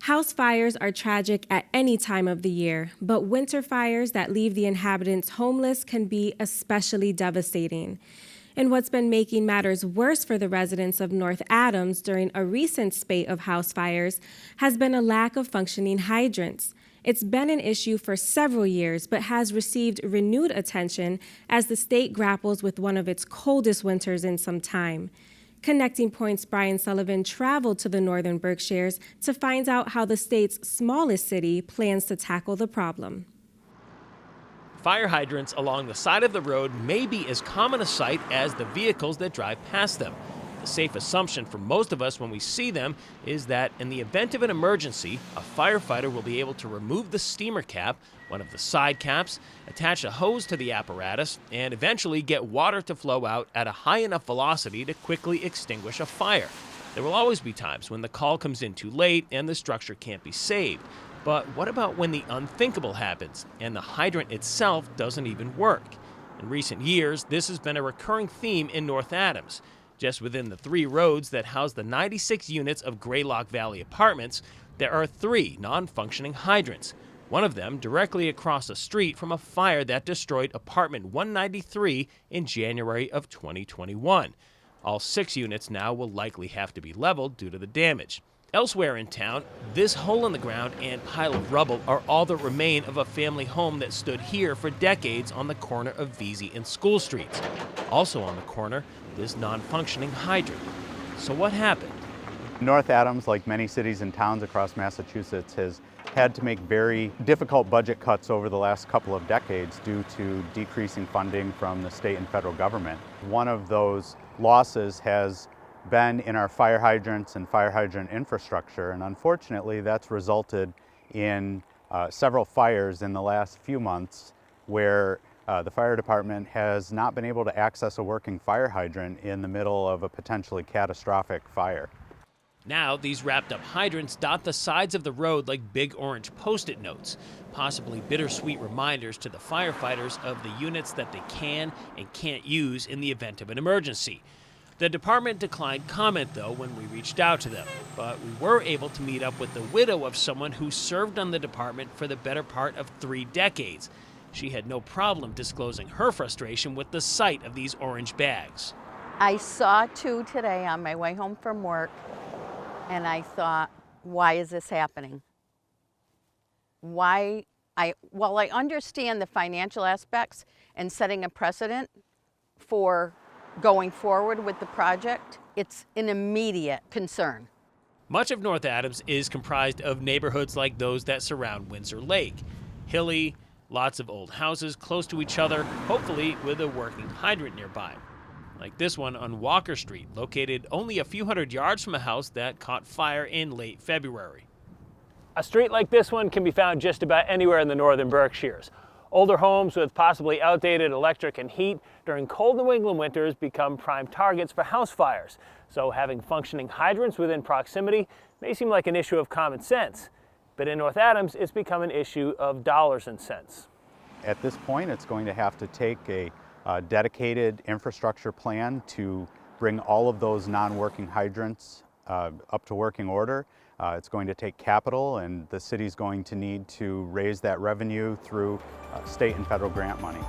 House fires are tragic at any time of the year, but winter fires that leave the inhabitants homeless can be especially devastating. And what's been making matters worse for the residents of North Adams during a recent spate of house fires has been a lack of functioning hydrants. It's been an issue for several years, but has received renewed attention as the state grapples with one of its coldest winters in some time. Connecting Point's Brian Sullivan traveled to the Northern Berkshires to find out how the state's smallest city plans to tackle the problem. Fire hydrants along the side of the road may be as common a sight as the vehicles that drive past them. The safe assumption for most of us when we see them is that in the event of an emergency, a firefighter will be able to remove the steamer cap, one of the side caps, attach a hose to the apparatus, and eventually get water to flow out at a high enough velocity to quickly extinguish a fire. There will always be times when the call comes in too late and the structure can't be saved. But what about when the unthinkable happens and the hydrant itself doesn't even work? In recent years, this has been a recurring theme in North Adams. Just within the 3 roads that house the 96 units of Greylock Valley apartments, there are 3 non-functioning hydrants. One of them directly across the street from a fire that destroyed apartment 193 in January of 2021. All 6 units now will likely have to be leveled due to the damage. Elsewhere in town, this hole in the ground and pile of rubble are all that remain of a family home that stood here for decades on the corner of Vesey and School Streets. Also on the corner, this non-functioning hydrant. So what happened? North Adams, like many cities and towns across Massachusetts, has had to make very difficult budget cuts over the last couple of decades due to decreasing funding from the state and federal government. One of those losses has been in our fire hydrants and fire hydrant infrastructure, and unfortunately that's resulted in several fires in the last few months where the fire department has not been able to access a working fire hydrant in the middle of a potentially catastrophic fire. Now, these wrapped up hydrants dot the sides of the road like big orange Post-it notes, possibly bittersweet reminders to the firefighters of the units that they can and can't use in the event of an emergency. The department declined comment, though, when we reached out to them, but we were able to meet up with the widow of someone who served on the department for the better part of 3 decades. She had no problem disclosing her frustration with the sight of these orange bags. I saw 2 today on my way home from work, and I thought, why is this happening? I understand the financial aspects and setting a precedent for going forward with the project. It's an immediate concern. Much of North Adams is comprised of neighborhoods like those that surround Windsor Lake. Hilly, lots of old houses close to each other, hopefully with a working hydrant nearby. Like this one on Walker Street, located only a few hundred yards from a house that caught fire in late February. A street like this one can be found just about anywhere in the Northern Berkshires. Older homes with possibly outdated electric and heat during cold New England winters become prime targets for house fires. So having functioning hydrants within proximity may seem like an issue of common sense. But in North Adams, it's become an issue of dollars and cents. At this point, it's going to have to take a dedicated infrastructure plan to bring all of those non-working hydrants up to working order. It's going to take capital, and the city's going to need to raise that revenue through state and federal grant money.